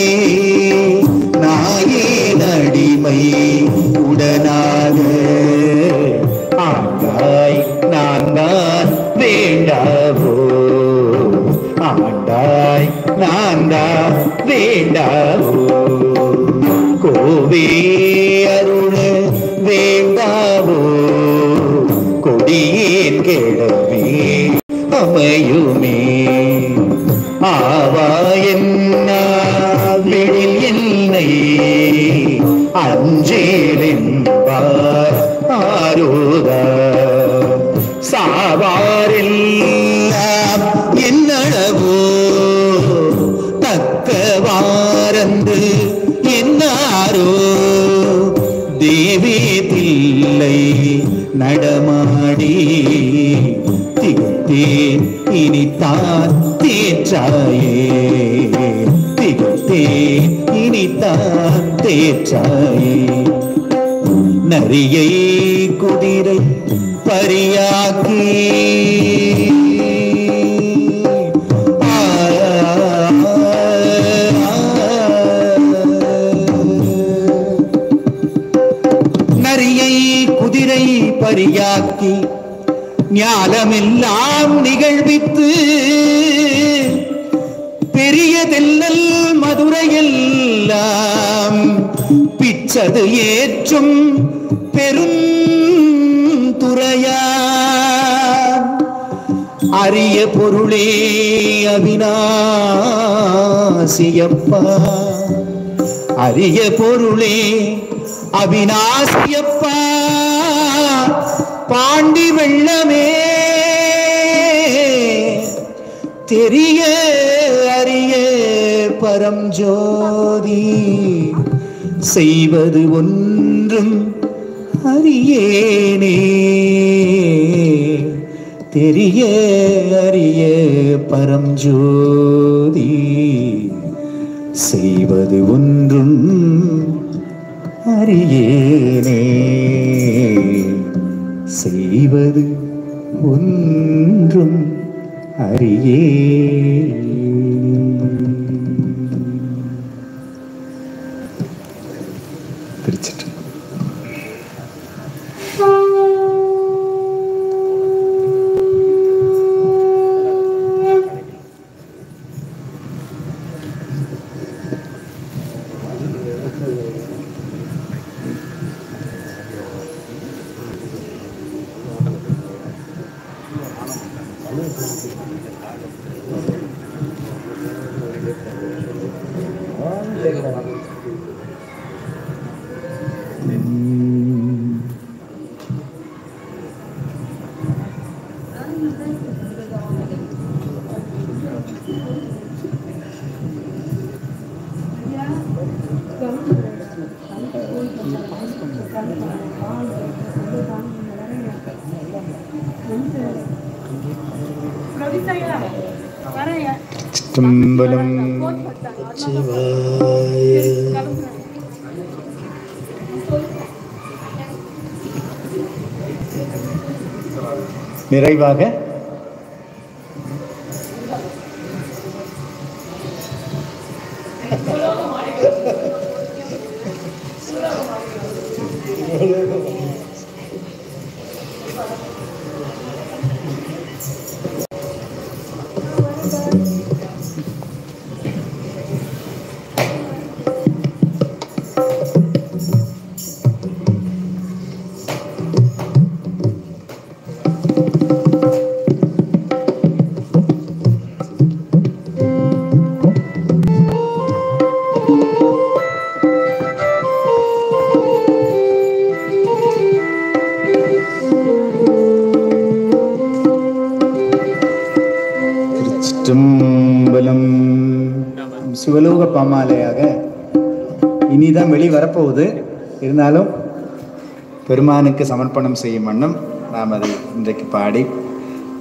நாயே நடிமை உடனாக ஆண்டாய் நான் தான் வேண்டாவோ, ஆண்டாய் நான் தான் வேண்டாவோ, கோவே அருள் வேண்டாவோ, கொடியேன் கேளவே அமையுமே, ஆவா என்னில் என்னை அஞ்சேலென்பார் ஆரோதா, சாவாரெல்லாம் என்னளவோ தக்கவாரந்து என்னாரோ, தேவே தில்லை நடமாடி திகழ் திகழ்த்தேன் இனித்தான் தேற்றாயே திகழ்த்தேன் இனித்தான் தேற்றாயே நரியை குதிரை பரியாக்கி நரியை குதிரை பரியாக்கி ஞானமெல்லாம் நிகழ்வித்து பெரியதெல்லல் மதுரையெல்லாம் பிச்சது ஏற்றும் பெருந்துறையான் அரிய பொருளே அவிநாசியப்பா அரிய பொருளே அவிநாசியப்பா பாண்டி வெள்ளமே தெரிய அரிய பரஞ்சோதி செய்வது ஒன்றும் அறியேனே தெரிய அரிய பரஞ்சோதி செய்வது ஒன்றும் அறியேனே செய்வது ஒன்றும் அறியே பிரிச்சிட்டு சிற்றம்பலம் நிறைவாக சிவலோக பாமாலையாக இனிதான் வெளிவரப்போகுது. இருந்தாலும் பெருமானுக்கு சமர்ப்பணம் செய்யும் வண்ணம் நாம் அதை இன்றைக்கு பாடி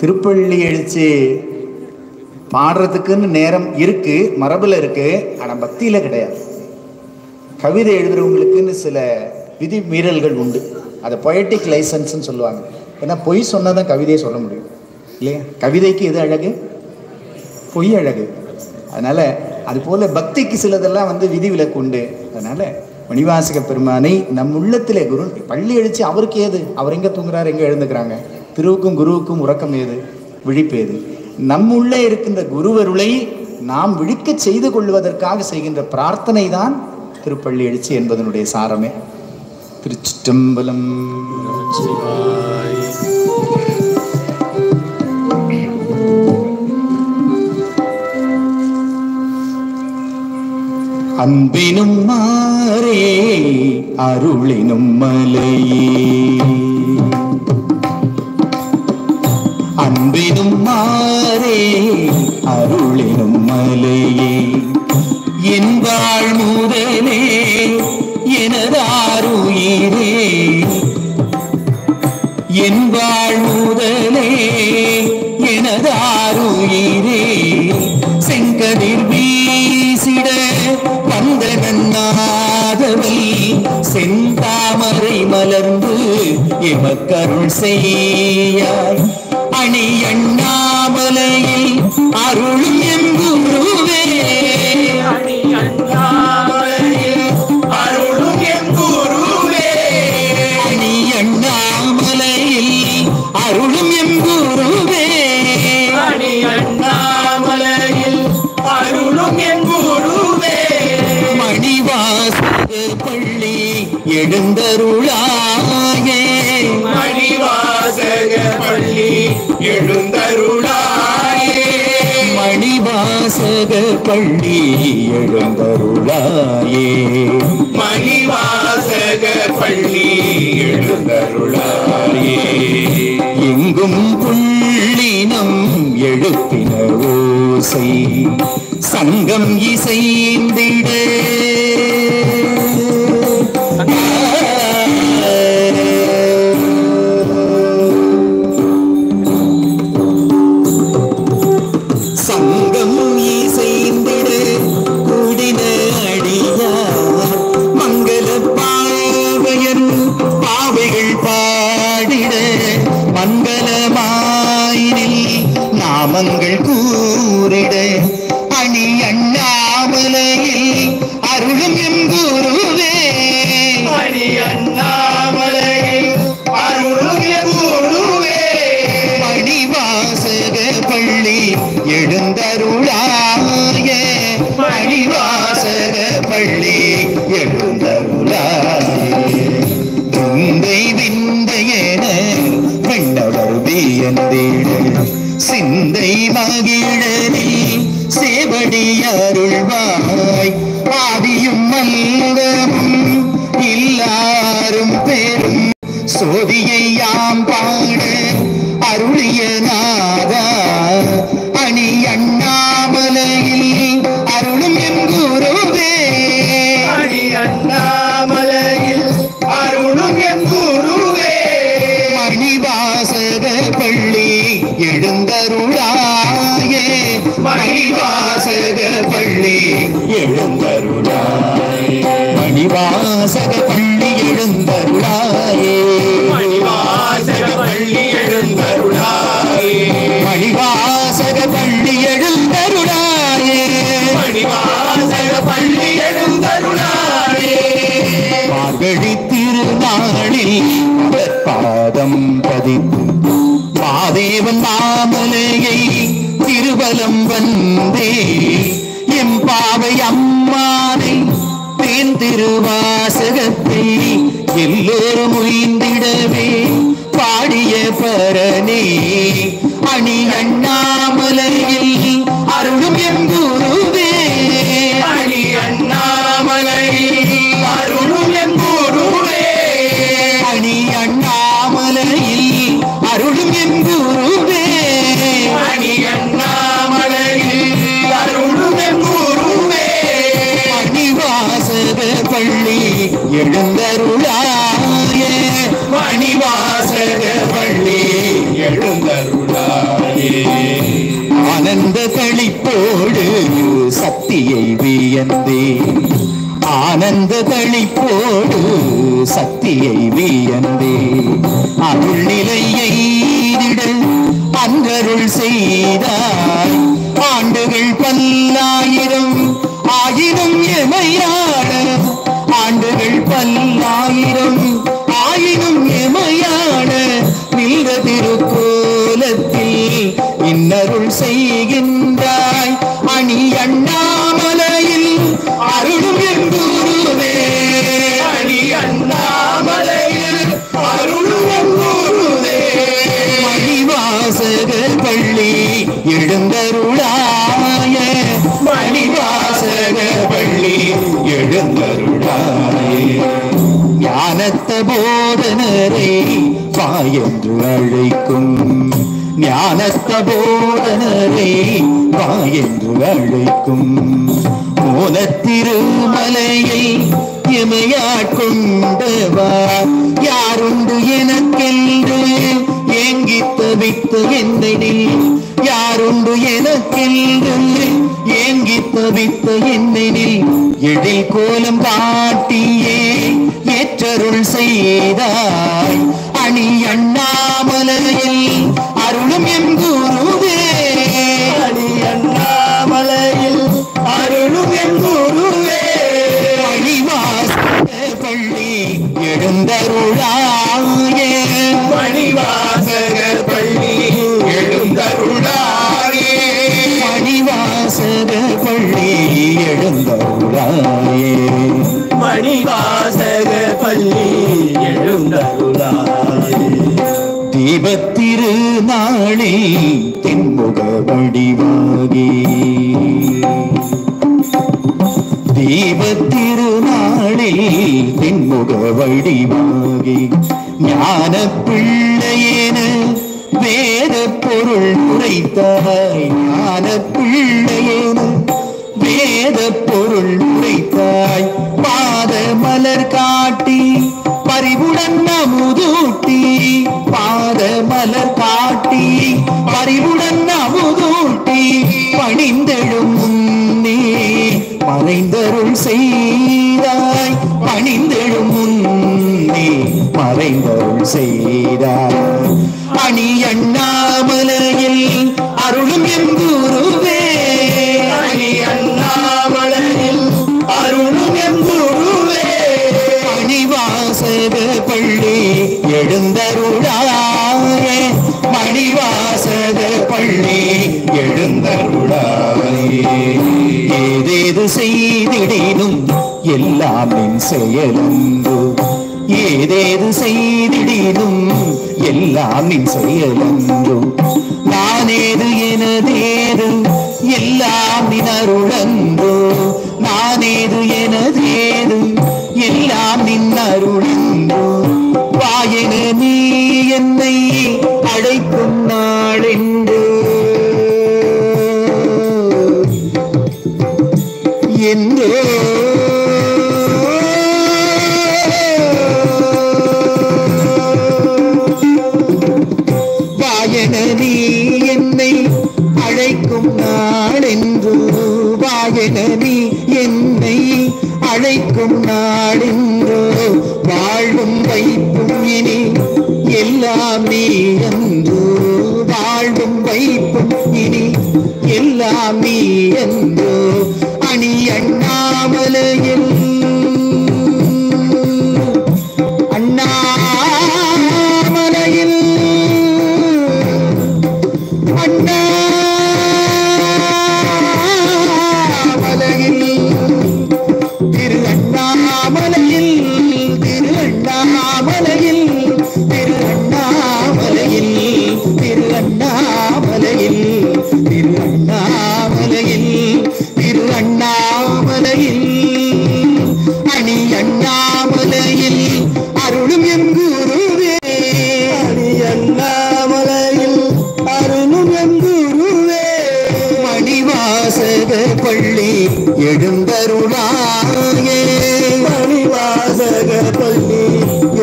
திருப்பள்ளி எழுச்சி பாடுறதுக்குன்னு நேரம் இருக்கு, மரபுல இருக்கு. ஆனால் பக்தியில கிடையாது. கவிதை எழுதுறவங்களுக்குன்னு சில விதி மீறல்கள் உண்டு. அதை பொயட்டிக் லைசன்ஸ்ன்னு சொல்லுவாங்க. ஏன்னா பொய் சொன்னாதான் கவிதையை சொல்ல முடியும் இல்லையா? கவிதைக்கு எது அழகு? பொய் அழகு. அதனால அது போல பக்திக்கு சிலதெல்லாம் விதிவிலக்கு உண்டு. அதனால மணிவாசக பெருமானை நம் உள்ளத்திலே குரு பள்ளி எழுச்சி அவருக்கு ஏது? அவர் எங்க தூங்குறாரு, எங்க எழுந்துக்கிறாங்க? திருவுக்கும் குருவுக்கும் உறக்கம் ஏது, விழிப்பு ஏது? நம் உள்ளே இருக்கின்ற குருவருளை நாம் விழிக்க செய்து கொள்வதற்காக செய்கின்ற பிரார்த்தனை தான் திருப்பள்ளி எழுச்சி என்பதனுடைய சாரமே. திருச்சிற்றம்பலம். அன்பினும் மாறே அருளினும் மலையே, அன்பினும் மாறே அருளினும் மலையே, என் வாழ் முதலே எனதாருயிரே, என் வாழ் முதலே எனதாருயிரே செங்கதிர் வீசிட வந்த நன்னாதவை செந்தாமரை மலர்ந்து எமக்கருள் செய்யாய் அணி அண்ணாமலையில் அருளும் எங்குருவே அணி அண்ணாமலையில் அருளும் எங்குருவே அணி அண்ணாமலையில் அருளும் எங்குருவே அணி அண்ணாமலையில் அருளும் எங்குருவே மணிவாசக பள்ளி எழுந்தருளாயே மணிவாசக பள்ளி எழுந்தருளாயே மணிவாசக பள்ளி எழுந்தருளாயே மணிவாசக பள்ளி எழுந்தருளாயே எங்கும் புள்ளினம் எழுப்பின ஓசை சங்கம் இசைந்திட சங்கம் இசைந்திட கூடின அடியார் மங்கள பாவையர் பாவைகள் பாடிட மங்களமாயினில் நாமங்கள் கூறிட அணி அண்ணாமலையில் அருளும் எங்குருவே அணி அண்ணாமலையில் அருளும் எங்குருவே மணிவாசக பள்ளி எழுந்தருளாயே மணிவாசக பள்ளி எழுந்தருளாயே விந்தை விந்தையென விண்ணவர் வியந்திட சிந்தை மகிழனே சேவடி அருள்வாய் ஆதியும் மல்லமும் எல்லாரும் பெரும் சோதியை யாம் பாட அருளிய நாதா அணி அண்ணாமலையில் அருளும் எங்குருவே அணி அண்ணாமலையில் அருளும் எங்குருவே மணிவாசக பள்ளி எழுந்தருளாயே மணிவாசக பள்ளி எழுந்தருளாயே மணிவாசக பள்ளி எழுந்தருளாயே மணிவாசக பள்ளி எழுந்தருளாயே மணிவாசக பள்ளி எழுந்தருளாயே மணிவாசக பள்ளி எழுந்தருளாயே மார்கழி திருநாளில் பாதம் பதித்து மாதேவன் மாமலையை திருவலம் வந்தே எம்பாவை அம்மானை தேன் திருவாசகத்தை எல்லோரும் உயிர்ந்திடவே பாடிய பரனே அணி அண்ணாமலையில் அருளும் எங்குருவே அணி அண்ணாமலையில் அருளும் எங்குருவே அணி அண்ணாமலையில் அருளும் எங்குருவே அணி அண்ணாமலையில் அருளும் எங்குருவே மணிவாசக பள்ளி எழுந்தருளாயே மணிவாசக பள்ளி எழுந்தருளாயே ஆனந்த களிப்போடு சக்தியை வியந்தே ஆனந்த களிப்போடு சக்தியை வியந்தே அருள் நிலையை அன்றருள் செய்தாய் ஆண்டுகள் பல்லாயிரம் ஆயிரம் எமையாட ஆண்டுகள் பல்லாயிரம் ஆயினும் எமையாட நின்ற திருக்கோலத்தில் இன்னருள் செய்கின்றாய் அணி அண்ணாமலையில் அருளும் எங்குருவே அணி அண்ணாமலையில் அருளும் எங்குருவே மணிவாசக பள்ளி எழுந்தருளாய மணிவாசக பள்ளி எழுந்தருளாய ஞானத்த போதனரை வாயென்று அழைக்கும் ஞானத்த போதனரை வாயென்று அழைக்கும் மூலத்திருமலையை எமையாட்கொண்டவா யாருண்டு எனக்கென்று ஏங்கி தவித்த என்னில் யாருண்டு எனக்கென்றும் ஏங்கி தவித்த என்னெனில் எழில் கோலம் காட்டியே ஏற்றருள் செய்தாய் அணி அண்ணாமலையில் அருளும் என் குருவே அணி அண்ணாமலையில் அருளும் என் குருவே மணிவாசக பள்ளி எழுந்தருளாயே மணிவாசக பள்ளி எழுந்தருளாயே மணிவாசக பள்ளி எழுந்தருளாயே மணிவாசக பள்ளி எழுந்தருளாயே தீபத்திருநாளே தென்முக வடிவாகி தீபத்திருநாளே தென்முக வடிவாகி ஞான பிள்ளையேன வேத பொருள் உரைத்தாய் ஞான பிள்ளையேன வேத பொருள் உரைத்தாய் பாத மலர் காட்டி பரிவுடன் அமுதூட்டி பாத மலர் காட்டி பரிவுடன் அமுதூட்டி பணிந்தெழும் முன்னே மறைந்தருள் செய்தாய் பணிந்தெழும் முன்னே மறைந்தருள் செய்தாய் அணி அண்ணாமலையில் அருளும் என் குருவே அணி அண்ணாமலையில் அருளும் என் குருவே மணிவாசக பள்ளி எழுந்தருளாயே மணிவாசக பள்ளி எழுந்தருளாயே ஏதேது செய்திடினும் எல்லாம் நின் செயலன்று ஏதேது செய்திடினும் எல்லாம் நின் செயலன்று நானேது எனதேது எல்லாம் நின் அருளன்றோ நானேது எனதேது எல்லாம் நின் அருளன்றோ வாயென நீ என்னை அழைக்கும் நாளென்று என்றோ வாயென நீ என்னை அழைக்கும் நாளென்று வாயென நீ என்னை அழைக்கும் நாளென்று வாழும் வைப்பும் இனி எல்லாம் நீ என்று வாழும் வைப்பும் இனி எல்லாம் நீ என்று அணி அண்ணாமலையில் அண்ணாமலையில் அண்ணாமலையில் திரு அண்ணாமலையில் திரு அண்ணாமலையில் திரு அண்ணாமலையில் திரு அண்ணாமலையில் திரு அண்ணாமலையில் திரு அண்ணாமலையில் அணி அண்ணாமலையில் அருளும் என் குருவே அணி அண்ணாமலையில் அருளும் என் குருவே மணிவாசக பள்ளி எழுந்தருளாயே மணிவாசக பள்ளி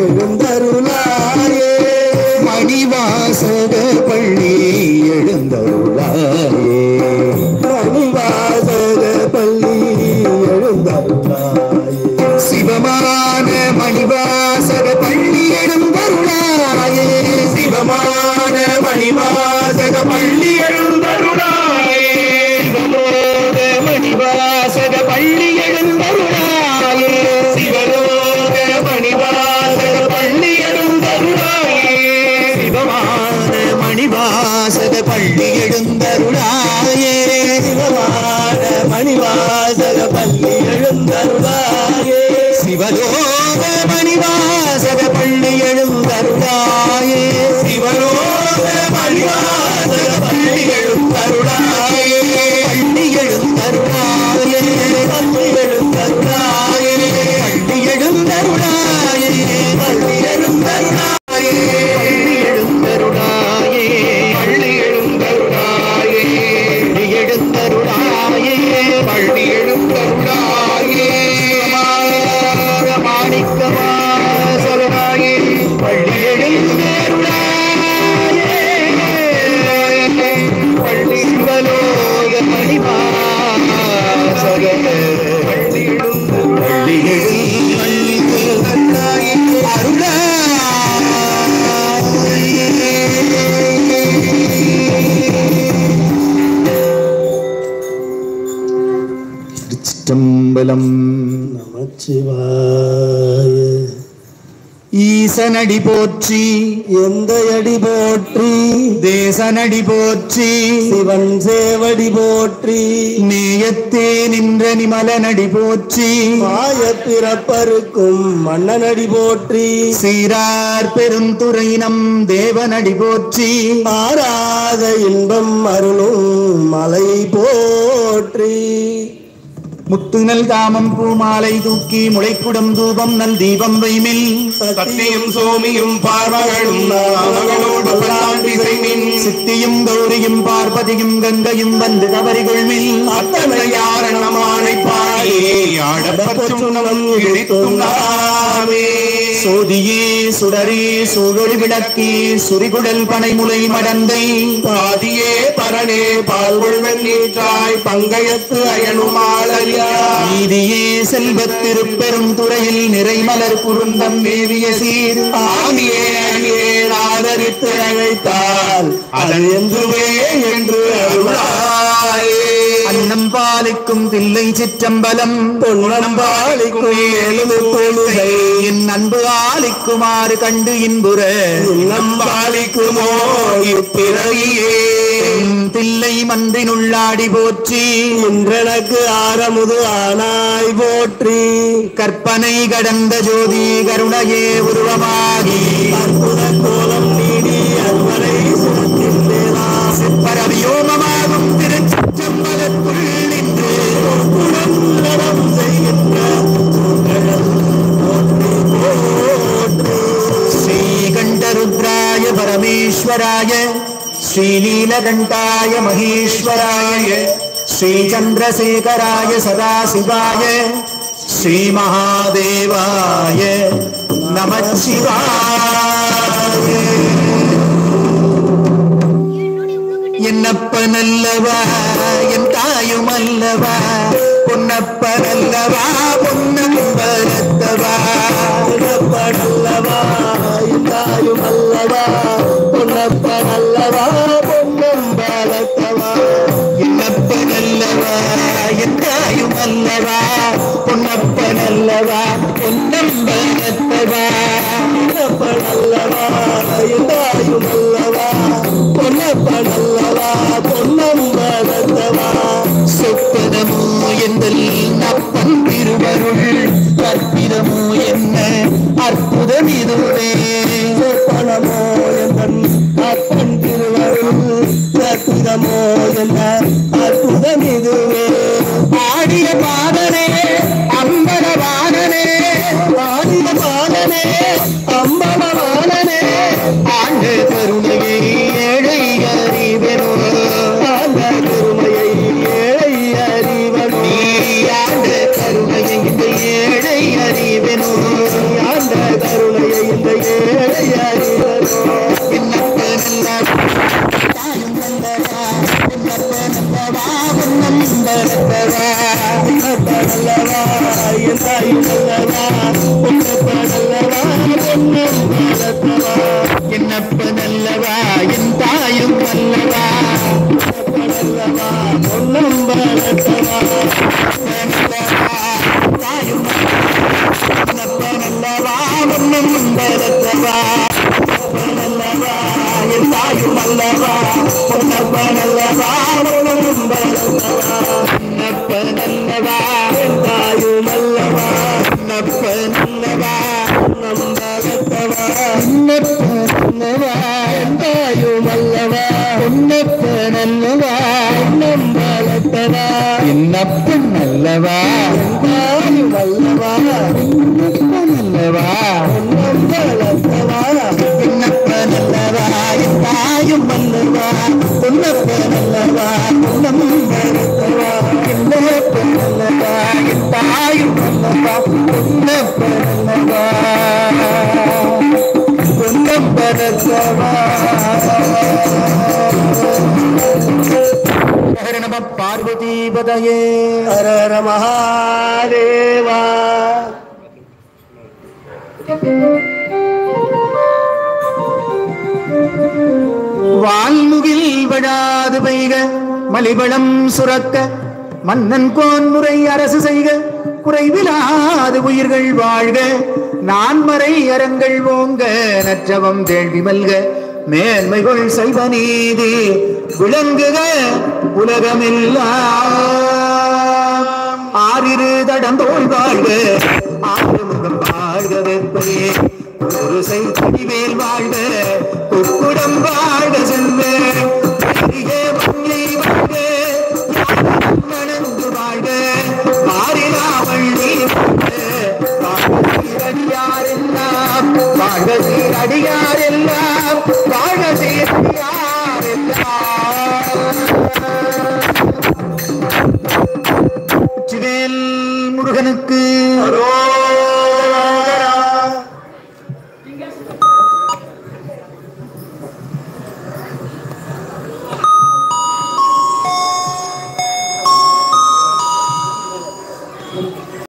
எழுந்தருளாயே மணிவாசக பள்ளி எழுந்தருளாயே மணிவாசக பள்ளி எழுந்தருளாயே சிவமான மணிவாசக பள்ளி எழுந்தருளாயே சிவமான மணிவாசக பள்ளி எழுந்தருளாயே மணிவாசக பள்ளி எழுந்தருளாயே சிவலோக மணிவாசக பள்ளி எழுந்தருளாயே சிவமான மணிவாசக பள்ளி எழுந்தருளாயே தேவலோக மணிவாசக அருளா திருச்சிற்றம்பலம். நமச்சிவாய. ஈசனடி போற்றி எந்த அடி போற்றி, தேசனடி போற்றி சிவன் சேவடி போற்றி, நேயத்தே நின்ற நிமலனடி போற்றி மாயப்பிறப்பருக்கும் மன்னனடி போற்றி, சீரார் பெருந்துறை நம் தேவனடி போற்றி ஆராத இன்பம் அருளும் மலை போற்றி, முத்துநல் தாமம் பூமாலை தூக்கி முளைக்குடம் தூபம் நல் தீபம் வைமில் சத்தியும் சோமியும் பார்வகளும் நாமகளோடு பல்லாண்டிசைமின், சித்தியும் கௌரியும் பார்வதியும் கங்கையும் வந்து கவரிகொள்மில் அத்தனை யாரணமானை பாடியே ஆடப்பச்சுணம் இழித்தும் நாமே, சோதியே சுடரே சூழொளி விளக்கி சுரிகுடல் பனைமுலை மடந்தை பாதியே பரனே பால்கொள் வெண்ணீற்றாய் பங்கயத்து அயனுமாளறியா, நீதியே செல்வத் திருப்பெரும் துறையில் நிறைமலர் குறுந்தம் மேவிய சீர் ஆமியே அணியே ஆதரித்து அழைத்தால் அதன் என்றுவே என்று அருளாயே, அன்னம் பாலிக்கும் தில்லை சிற்றம்பலம் பொன்னம் பாலிக்கும் எழுது தொழுகை, என் அன்பு ஆலிக்குமாறு கண்டு இன்புற இன்னம் பாலிக்குமோ இப்பிறகியே, தில்லை மன்றினுள்ளாடி போற்றி இன்றனக்கு ஆரமுது ஆனாய் போற்றி, கற்பனை கடந்த ஜோதி கருணையே உருவமாகி அற்புத கோலம் நீடி அன்பரை சுமக்கின்றேனா, பரவியோமமாகும் திருச்சிற்றம்பலத்துள் நின்று குணம் செய்கின்ற ஸ்ரீகண்டருத்ராய பரமேஸ்வராய ஸ்ரீலீலகண்டாய மகேஸ்வராய ஸ்ரீச்சந்திரசேகராய சதாசிவாய ஸ்ரீமகாதேவாய நமச்சிவாய. என்னப்ப நல்லவா என் தாயும் அல்லவா, பொன்னப்ப நல்லவா பொன்னம்பலத்தவா, பொன்னப்பனல்லவா இந்தாயும் அல்லவா, பொன்னப்பனல்லவா பொன்னம்பலத்தவா, என்னப்ப நல்லவா என் தாயும் அல்லவா, பொன்னப்ப நல்லவா பொன்னம்பலத்தவா, பொன்னப்பனல்லவா இந்தாயும் அல்லவா, பொன்னப்பனல்லவா பொன்னம்பலத்தவா, சொப்பனமோ எந்தல் நப்பன் திருவருள் அற்புதமோ என்ன அற்புதம் இதுவே, சொப்பனமோ எந்தன் அப்பன் திருவருள் அற்புதமோ என்ன அற்புதம் இதுவே, ஆடிய பாதனே அம்பலவானனே ஆடிய பாலனே அம்பலவானனே, ஆண்ட கருணையை ஏழை அறிவெனோ, ஆண்ட பெருமையை ஏழை அறிவனோ, ஆண்ட கருணையை இந்த ஏழை அறிவெனோ, ஆண்ட கருணையை இந்த ஏழை அறிவனோ, என்னப்ப நல்லவா தாயும் நல்லவா பொன்னப்ப நல்லவா பொன்னம்பலத்தவா, பொன்னப்பனல்லவா எந்தாயும் அல்லவா, பொன்னப்பனல்லவா பொன்னம்பலத்தவா, என்னப்ப நல்லவா என் தாயும் அல்லவா, பொன்னப்பனல்லவா பொன்னம்பலத்தவா, தாயும் பொன்னப்ப நல்லவா பொன்னம்பலத்தவா, நல்லவா என் தாயும் அல்லவா பொன்னப்ப நல்லவா பொன்னம்பலத்தவா, என்னப்ப நல்லவா எந்தாயும் அல்லவா பொன்னப்ப நல்லவா பொன்னம்பலத்தவா, பொன்னப்ப நல்லவா எந்தாயும் அல்லவா பொன்னப்ப நல்லவா பொன்னம்பலத்தவா, என்னப்பன் நல்லவா எந்தாயும் அல்லவா நல்லவா பொன்னம்பலத்தவா, பொன்னப்ப நல்லவா என் தாயும் அல்லவா பொன்னப்ப நல்லவா பொன்னம்பலத்தவா, என்னப்ப நல்லவா என் தாயும் அல்லவா பொன்னப்ப நல்லவா பொன்னம்பலத்தவா. நம பார்வதீபதயே ஹர ஹர மகாதேவா. வால்முகில் வழாது பெய்க மலிவளம் சுரக்க மன்னன் கோன்முறை அரசு செய்க குறைவிலாது உயிர்கள் வாழ்க நான்மறை அறங்கள் ஓங்க நற்றவம் தேழ்வி மல்க மேன்மைகள் செய்வ நீதி விளங்குக உலகமெல்லாம் ஆறிரு தடந்தோள் வாழ்க ஆறுமுகம் வாழ்க வெப்பையே ஒரு செய்திவேல் வாழ்க குக்குடம் வாழ்க செல்வ மங்கை வாழ்க நடந்து வாழ்க மாறினாவள்ளி அடியாரெல்லாம் வாழ்க சீரடியாரெல்லாம் வாழ்க சீரடியாரெல்லாம். முருகனுக்கு